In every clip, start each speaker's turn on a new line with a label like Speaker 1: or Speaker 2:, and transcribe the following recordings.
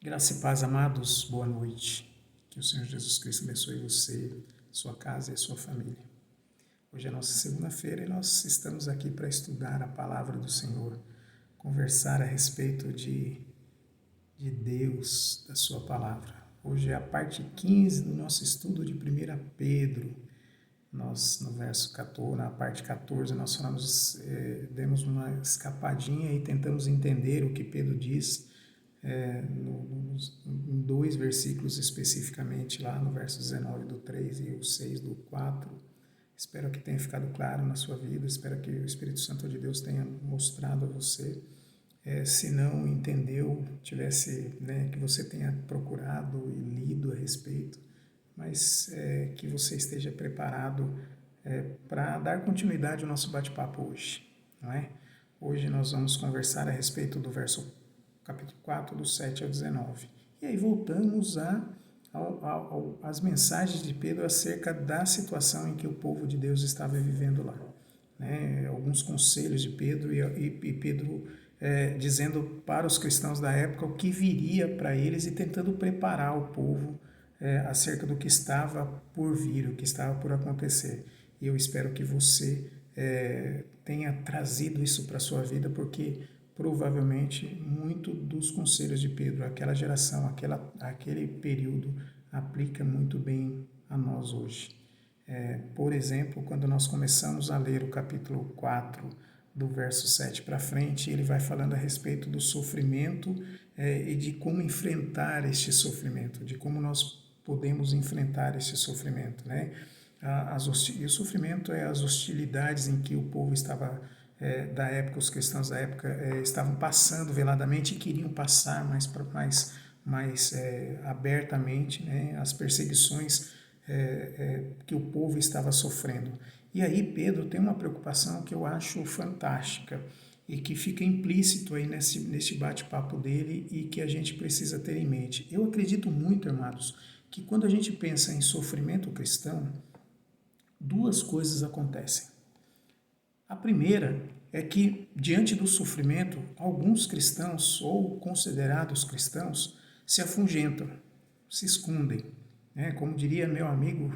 Speaker 1: Graça e paz, amados, boa noite. Que o Senhor Jesus Cristo abençoe você, sua casa e a sua família. Hoje é nossa segunda-feira e nós estamos aqui para estudar a palavra do Senhor, conversar a respeito de Deus, da sua palavra. Hoje é a parte 15 do nosso estudo de 1 Pedro. Nós, no verso 14, na parte 14, nós falamos, demos uma escapadinha e tentamos entender o que Pedro diz em dois versículos especificamente, lá no verso 19 do 3 e o 6 do 4. Espero que tenha ficado claro na sua vida, espero que o Espírito Santo de Deus tenha mostrado a você. Se não entendeu, que você tenha procurado e lido a respeito, mas que você esteja preparado para dar continuidade ao nosso bate-papo hoje, não é? Hoje nós vamos conversar a respeito do capítulo 4, do 7 ao 19. E aí voltamos às mensagens de Pedro acerca da situação em que o povo de Deus estava vivendo lá. Né? Alguns conselhos de Pedro e Pedro dizendo para os cristãos da época o que viria para eles e tentando preparar o povo acerca do que estava por vir, o que estava por acontecer. E eu espero que você tenha trazido isso para a sua vida, porque provavelmente muito dos conselhos de Pedro, aquela geração, aquele período, aplica muito bem a nós hoje. Por exemplo, quando nós começamos a ler o capítulo 4, do verso 7 para frente, ele vai falando a respeito do sofrimento e de como enfrentar este sofrimento, de como nós podemos enfrentar esse sofrimento, né? E o sofrimento é as hostilidades em que o povo estava da época, os cristãos da época estavam passando veladamente e queriam passar mais abertamente, né, as perseguições que o povo estava sofrendo. E aí Pedro tem uma preocupação que eu acho fantástica e que fica implícito aí nesse bate-papo dele e que a gente precisa ter em mente. Eu acredito muito, amados, que quando a gente pensa em sofrimento cristão, duas coisas acontecem. A primeira é que, diante do sofrimento, alguns cristãos, ou considerados cristãos, se afugentam, se escondem. Como diria meu amigo,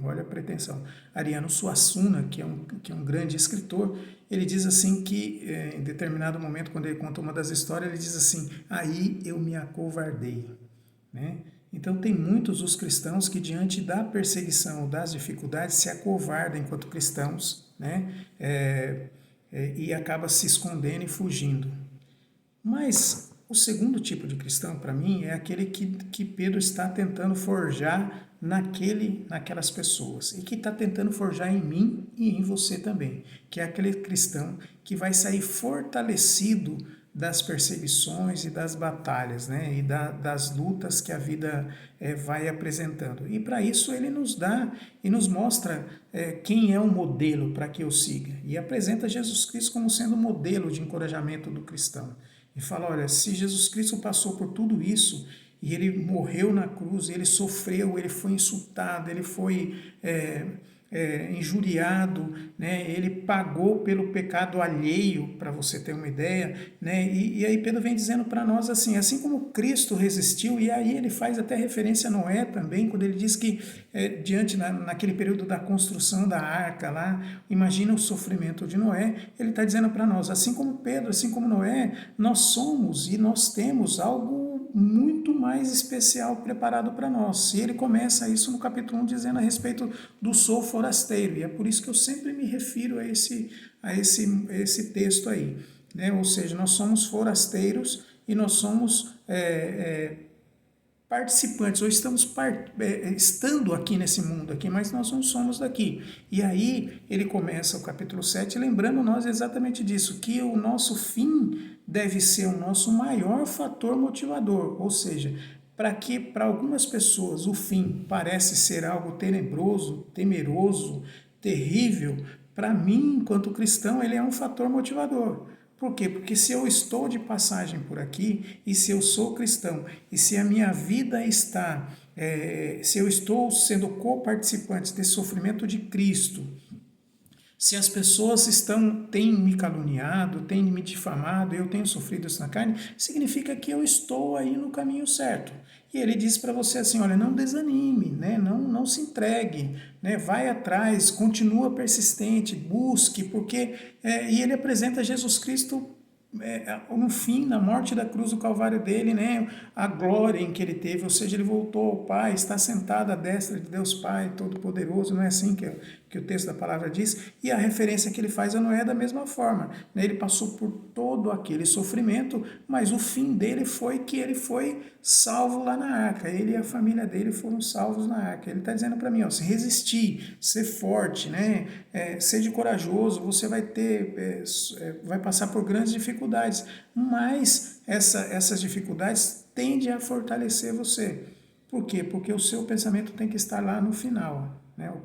Speaker 1: olha a pretensão, Ariano Suassuna, que é um grande escritor, ele diz assim que, em determinado momento, quando ele conta uma das histórias, ele diz assim, aí eu me acovardei. Né? Então, tem muitos os cristãos que, diante da perseguição ou das dificuldades, se acovardam enquanto cristãos, né? E acaba se escondendo e fugindo. Mas o segundo tipo de cristão, para mim, é aquele que Pedro está tentando forjar naquelas pessoas e que está tentando forjar em mim e em você também, que é aquele cristão que vai sair fortalecido das perseguições e das batalhas, né? E das lutas que a vida vai apresentando. E para isso ele nos dá e nos mostra quem é o modelo para que eu siga. E apresenta Jesus Cristo como sendo o modelo de encorajamento do cristão. E fala, olha, se Jesus Cristo passou por tudo isso, e ele morreu na cruz, ele sofreu, ele foi insultado, ele foi injuriado, né? Ele pagou pelo pecado alheio, para você ter uma ideia, né? E aí Pedro vem dizendo para nós assim como Cristo resistiu, e aí ele faz até referência a Noé também, quando ele diz que naquele período da construção da arca lá, imagina o sofrimento de Noé, ele está dizendo para nós, assim como Pedro, assim como Noé, nós somos e nós temos algo muito mais especial preparado para nós. E ele começa isso no capítulo 1 dizendo a respeito do sou forasteiro, e é por isso que eu sempre me refiro a esse texto aí. Né? Ou seja, nós somos forasteiros e nós somos participantes, ou estamos estando aqui nesse mundo aqui, mas nós não somos daqui. E aí ele começa o capítulo 7 lembrando nós exatamente disso, que o nosso fim deve ser o nosso maior fator motivador, ou seja, para algumas pessoas o fim parece ser algo tenebroso, temeroso, terrível, para mim, enquanto cristão, ele é um fator motivador. Por quê? Porque se eu estou de passagem por aqui, e se eu sou cristão, e se a minha vida está, se eu estou sendo co-participante desse sofrimento de Cristo, Se as pessoas têm me caluniado, têm me difamado, eu tenho sofrido isso na carne, significa que eu estou aí no caminho certo. E ele diz para você assim, olha, não desanime, né? Não se entregue, né? Vai atrás, continua persistente, busque, porque... e ele apresenta Jesus Cristo no fim, na morte da cruz do Calvário dele, né, a glória em que ele teve, ou seja, ele voltou ao Pai, está sentado à destra de Deus Pai Todo-Poderoso, não é assim que o texto da palavra diz? E a referência que ele faz a Noé da mesma forma, né, ele passou por todo aquele sofrimento, mas o fim dele foi que ele foi salvo lá na arca, ele e a família dele foram salvos na arca. Ele está dizendo para mim, ó, se resistir, ser forte, né, seja corajoso, você vai ter, vai passar por grandes dificuldades, mas essas dificuldades tendem a fortalecer você. Por quê? Porque o seu pensamento tem que estar lá no final, né? O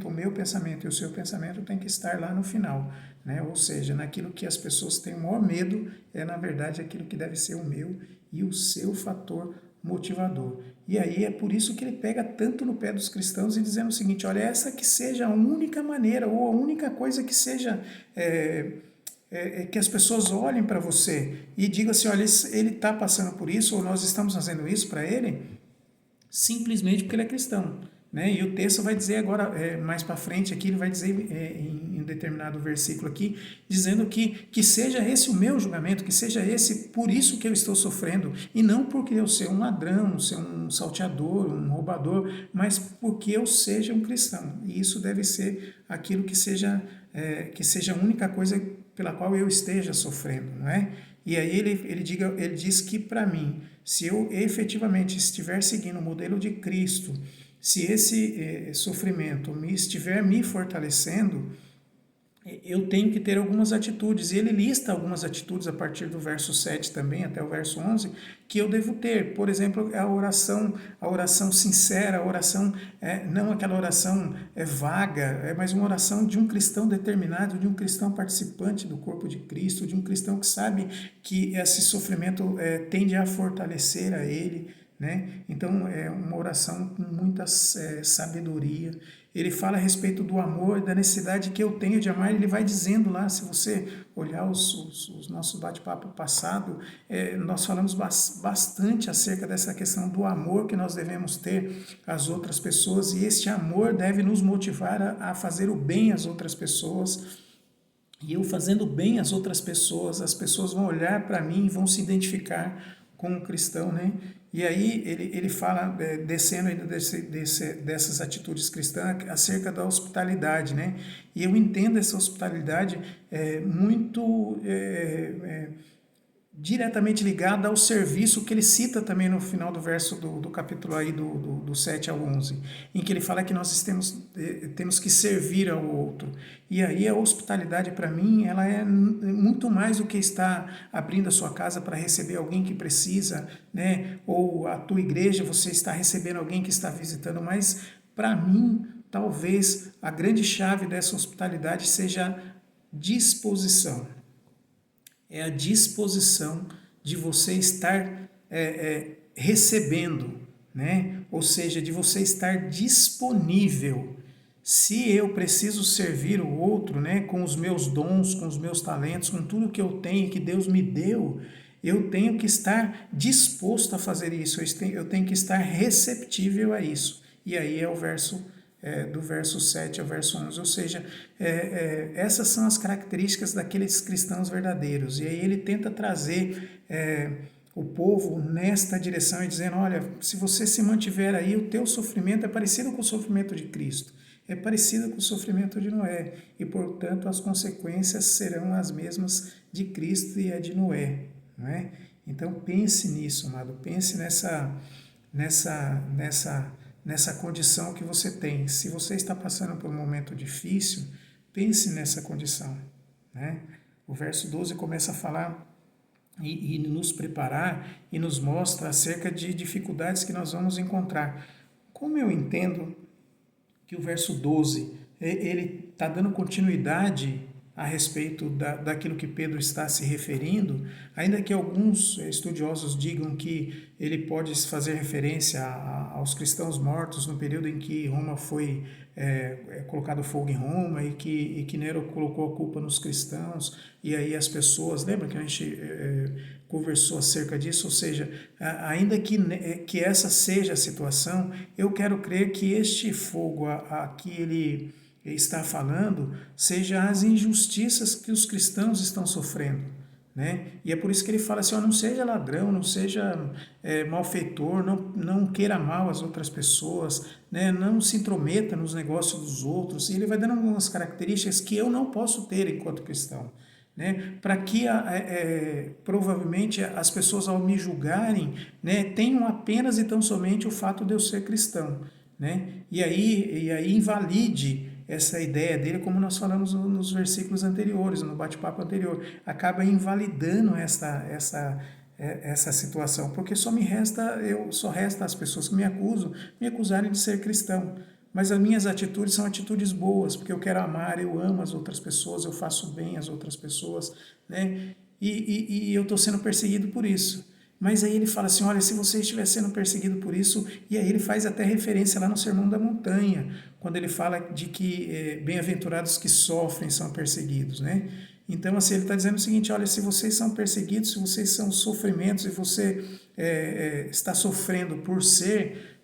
Speaker 1: meu pensamento e o seu pensamento tem que estar lá no final, né? Ou seja, naquilo que as pessoas têm o maior medo, na verdade aquilo que deve ser o meu e o seu fator motivador. E aí é por isso que ele pega tanto no pé dos cristãos e dizendo o seguinte, olha, essa que seja a única maneira ou a única coisa que seja... que as pessoas olhem para você e digam assim, olha, ele está passando por isso, ou nós estamos fazendo isso para ele, simplesmente porque ele é cristão. Né? E o texto vai dizer agora, mais para frente aqui, ele vai dizer em um determinado versículo aqui, dizendo que seja esse o meu julgamento, que seja esse por isso que eu estou sofrendo, e não porque eu ser um ladrão, ser um salteador, um roubador, mas porque eu seja um cristão. E isso deve ser aquilo que seja a única coisa pela qual eu esteja sofrendo, não é? E aí ele diz que para mim, se eu efetivamente estiver seguindo o modelo de Cristo, se esse sofrimento estiver me fortalecendo, eu tenho que ter algumas atitudes. E ele lista algumas atitudes a partir do verso 7 também, até o verso 11, que eu devo ter. Por exemplo, a oração sincera, a oração, não aquela oração vaga, mas uma oração de um cristão determinado, de um cristão participante do corpo de Cristo, de um cristão que sabe que esse sofrimento tende a fortalecer a ele, né? Então, é uma oração com muita sabedoria. Ele fala a respeito do amor, da necessidade que eu tenho de amar. Ele vai dizendo lá, se você olhar os nossos bate-papo passado, nós falamos bastante acerca dessa questão do amor que nós devemos ter às outras pessoas, e este amor deve nos motivar a fazer o bem às outras pessoas. E eu fazendo bem às outras pessoas, as pessoas vão olhar para mim e vão se identificar com um cristão, né? E aí ele fala, descendo ainda dessas atitudes cristãs, acerca da hospitalidade, né? E eu entendo essa hospitalidade muito diretamente ligada ao serviço que ele cita também no final do verso do capítulo aí do 7 ao 11, em que ele fala que nós temos que servir ao outro. E aí a hospitalidade para mim, ela é muito mais do que estar abrindo a sua casa para receber alguém que precisa, né? Ou a tua igreja, você está recebendo alguém que está visitando, mas para mim, talvez a grande chave dessa hospitalidade seja disposição. É a disposição de você estar recebendo, né? Ou seja, de você estar disponível. Se eu preciso servir o outro, né, com os meus dons, com os meus talentos, com tudo que eu tenho, que Deus me deu, eu tenho que estar disposto a fazer isso, eu tenho que estar receptível a isso. E aí é o verso do verso 7 ao verso 11, ou seja, essas são as características daqueles cristãos verdadeiros. E aí ele tenta trazer o povo nesta direção e dizendo, olha, se você se mantiver aí, o teu sofrimento é parecido com o sofrimento de Cristo, é parecido com o sofrimento de Noé, e portanto as consequências serão as mesmas de Cristo e a de Noé, não é? Então pense nisso, amado, pense nessa condição que você tem. Se você está passando por um momento difícil, pense nessa condição, né? O verso 12 começa a falar e nos preparar e nos mostra acerca de dificuldades que nós vamos encontrar. Como eu entendo que o verso 12, ele está dando continuidade a respeito daquilo que Pedro está se referindo, ainda que alguns estudiosos digam que ele pode fazer referência aos cristãos mortos no período em que Roma foi colocado fogo em Roma e que Nero colocou a culpa nos cristãos, e aí as pessoas, lembra que a gente conversou acerca disso? Ou seja, ainda que essa seja a situação, eu quero crer que este fogo a que ele está falando seja as injustiças que os cristãos estão sofrendo, né? E é por isso que ele fala assim, ó, não seja ladrão, não seja malfeitor, não queira mal às outras pessoas, né? Não se intrometa nos negócios dos outros. E ele vai dando algumas características que eu não posso ter enquanto cristão, né? Para que provavelmente as pessoas, ao me julgarem, né, tenham apenas e tão somente o fato de eu ser cristão, né? E aí invalide essa ideia dele, como nós falamos nos versículos anteriores, no bate-papo anterior, acaba invalidando essa situação, porque só resta as pessoas que me acusam me acusarem de ser cristão. Mas as minhas atitudes são atitudes boas, porque eu quero amar, eu amo as outras pessoas, eu faço bem às outras pessoas, né? E eu estou sendo perseguido por isso. Mas aí ele fala assim, olha, se você estiver sendo perseguido por isso, e aí ele faz até referência lá no Sermão da Montanha, quando ele fala de que bem-aventurados que sofrem são perseguidos, né? Então, assim, ele está dizendo o seguinte, olha, se vocês são perseguidos, se vocês são sofrimentos, e você está sofrendo por ser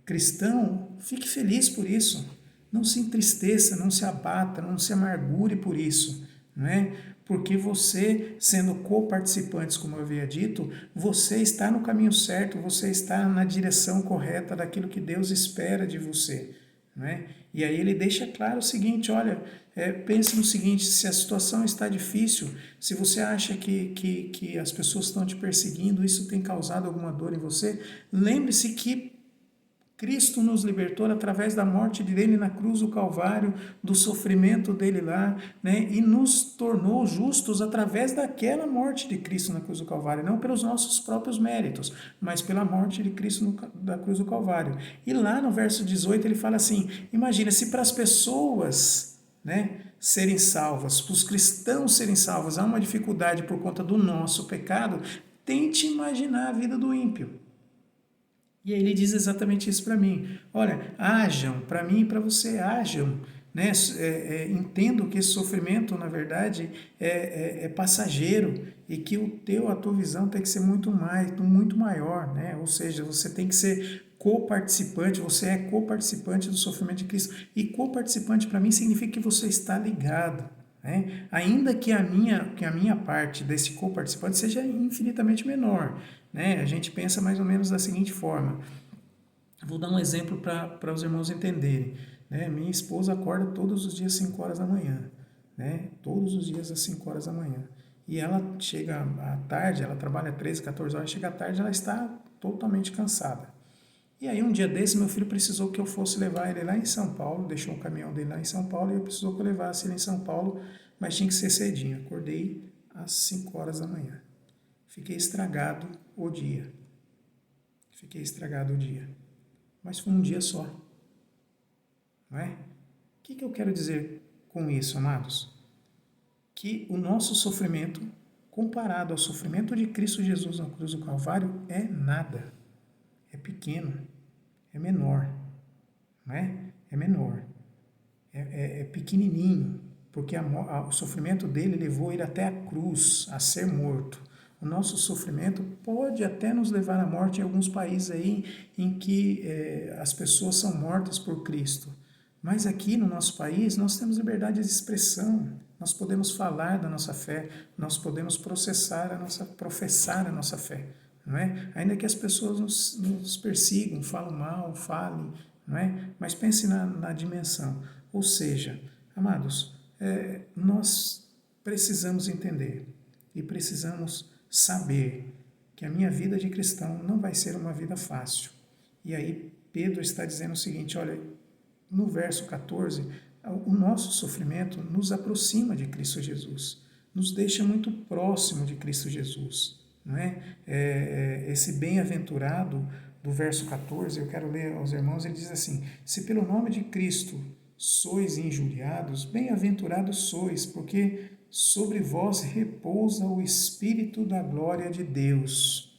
Speaker 1: cristão, fique feliz por isso. Não se entristeça, não se abata, não se amargure por isso, não é? Porque você, sendo coparticipantes, como eu havia dito, você está no caminho certo, você está na direção correta daquilo que Deus espera de você, não é? E aí ele deixa claro o seguinte, olha, pense no seguinte, se a situação está difícil, se você acha que as pessoas estão te perseguindo, isso tem causado alguma dor em você, lembre-se que Cristo nos libertou através da morte dele na cruz do Calvário, do sofrimento dele lá, né? E nos tornou justos através daquela morte de Cristo na cruz do Calvário, não pelos nossos próprios méritos, mas pela morte de Cristo da cruz do Calvário. E lá no verso 18 ele fala assim, imagina, se para as pessoas, né, serem salvas, para os cristãos serem salvos, há uma dificuldade por conta do nosso pecado, tente imaginar a vida do ímpio. E aí ele diz exatamente isso para mim. Olha, hajam, para mim e para você, hajam. Né? Entendo que esse sofrimento, na verdade, é passageiro e que a tua visão tem que ser muito maior. Né? Ou seja, você tem que ser coparticipante, você é coparticipante do sofrimento de Cristo. E coparticipante, para mim, significa que você está ligado. Né? Ainda que a minha parte desse coparticipante seja infinitamente menor. Né? A gente pensa mais ou menos da seguinte forma. Vou dar um exemplo para os irmãos entenderem. Né? Minha esposa acorda todos os dias às 5 horas da manhã. Né? Todos os dias às 5 horas da manhã. E ela chega à tarde, ela trabalha 13, 14 horas, chega à tarde, ela está totalmente cansada. E aí um dia desse, meu filho precisou que eu fosse levar ele lá em São Paulo, deixou o caminhão dele lá em São Paulo, e eu precisou que eu levasse ele em São Paulo, mas tinha que ser cedinho. Acordei às 5 horas da manhã. Fiquei estragado o dia. Mas foi um dia só. Não é? O que eu quero dizer com isso, amados? Que o nosso sofrimento, comparado ao sofrimento de Cristo Jesus na cruz do Calvário, é nada. É pequeno. É menor. Não é? É menor. É pequenininho. Porque o sofrimento dele levou ele até a cruz, a ser morto. O nosso sofrimento pode até nos levar à morte em alguns países aí em que as pessoas são mortas por Cristo. Mas aqui no nosso país nós temos liberdade de expressão, nós podemos falar da nossa fé, nós podemos professar a nossa fé. Não é? Ainda que as pessoas nos persigam, falam mal, falem, não é? Mas pense na dimensão. Ou seja, amados, nós precisamos entender e precisamos saber que a minha vida de cristão não vai ser uma vida fácil. E aí Pedro está dizendo o seguinte, olha, no verso 14, o nosso sofrimento nos aproxima de Cristo Jesus, nos deixa muito próximo de Cristo Jesus. Não é? Esse bem-aventurado do verso 14, eu quero ler aos irmãos, ele diz assim, se pelo nome de Cristo sois injuriados, bem-aventurados sois, porque sobre vós repousa o Espírito da glória de Deus.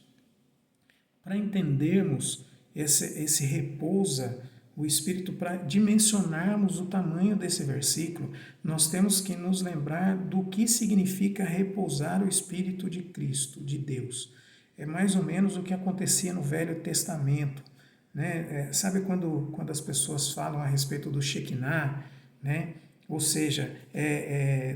Speaker 1: Para entendermos esse repousa, o Espírito, para dimensionarmos o tamanho desse versículo, nós temos que nos lembrar do que significa repousar o Espírito de Cristo, de Deus. É mais ou menos o que acontecia no Velho Testamento. Né? Sabe quando as pessoas falam a respeito do Shekinah, né? Ou seja,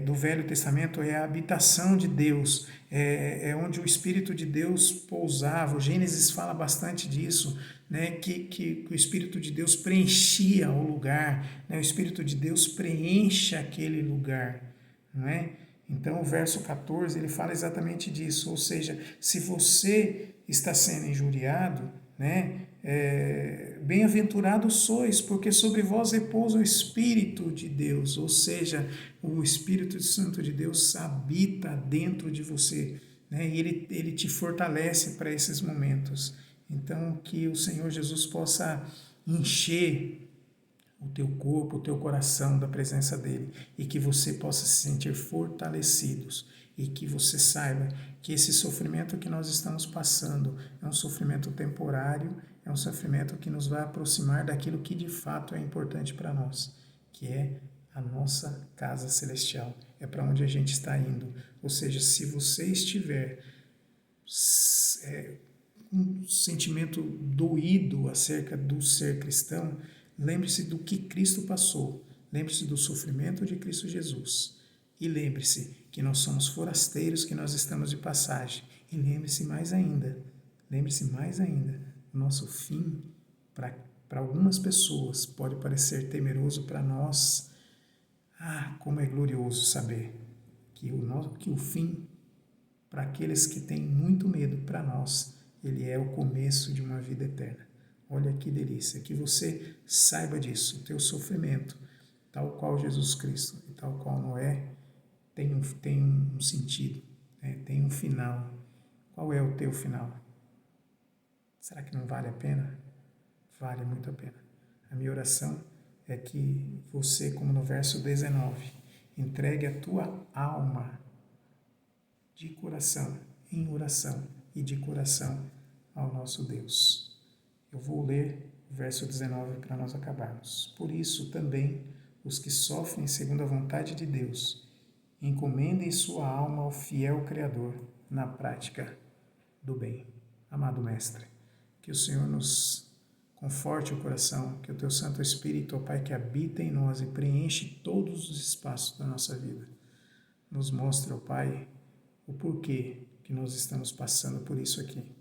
Speaker 1: do Velho Testamento é a habitação de Deus, é onde o Espírito de Deus pousava. O Gênesis fala bastante disso, né? Que o Espírito de Deus preenchia o lugar, né? O Espírito de Deus preenche aquele lugar, não é? Então o verso 14 ele fala exatamente disso, ou seja, se você está sendo injuriado, né? Bem-aventurados sois, porque sobre vós repousa o Espírito de Deus, ou seja, o Espírito Santo de Deus habita dentro de você, né? E ele te fortalece para esses momentos. Então, que o Senhor Jesus possa encher o teu corpo, o teu coração da presença dele e que você possa se sentir fortalecidos e que você saiba que esse sofrimento que nós estamos passando é um sofrimento temporário, é um sofrimento que nos vai aproximar daquilo que de fato é importante para nós, que é a nossa casa celestial, é para onde a gente está indo. Ou seja, se você estiver um sentimento doído acerca do ser cristão, lembre-se do que Cristo passou, lembre-se do sofrimento de Cristo Jesus e lembre-se que nós somos forasteiros, que nós estamos de passagem e lembre-se mais ainda, o nosso fim para algumas pessoas pode parecer temeroso, para nós, como é glorioso saber que o fim para aqueles que têm muito medo, para nós, ele é o começo de uma vida eterna. Olha que delícia, que você saiba disso, o teu sofrimento, tal qual Jesus Cristo e tal qual Noé, tem um sentido, né? Tem um final. Qual é o teu final? Será que não vale a pena? Vale muito a pena. A minha oração é que você, como no verso 19, entregue a tua alma de coração, em oração e de coração ao nosso Deus. Eu vou ler o verso 19 para nós acabarmos. Por isso também os que sofrem segundo a vontade de Deus, encomendem sua alma ao fiel Criador na prática do bem. Amado Mestre, que o Senhor nos conforte o coração, que o Teu Santo Espírito, ó Pai, que habita em nós e preenche todos os espaços da nossa vida, nos mostre, ó Pai, o porquê que nós estamos passando por isso aqui.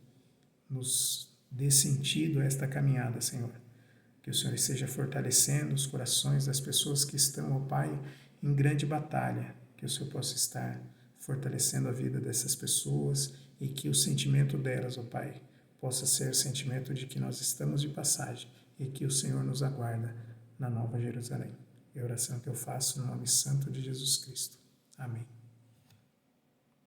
Speaker 1: Nos dê sentido a esta caminhada, Senhor. Que o Senhor esteja fortalecendo os corações das pessoas que estão, ó Pai, em grande batalha. Que o Senhor possa estar fortalecendo a vida dessas pessoas e que o sentimento delas, ó Pai, possa ser o sentimento de que nós estamos de passagem e que o Senhor nos aguarda na Nova Jerusalém. É a oração que eu faço no nome santo de Jesus Cristo. Amém.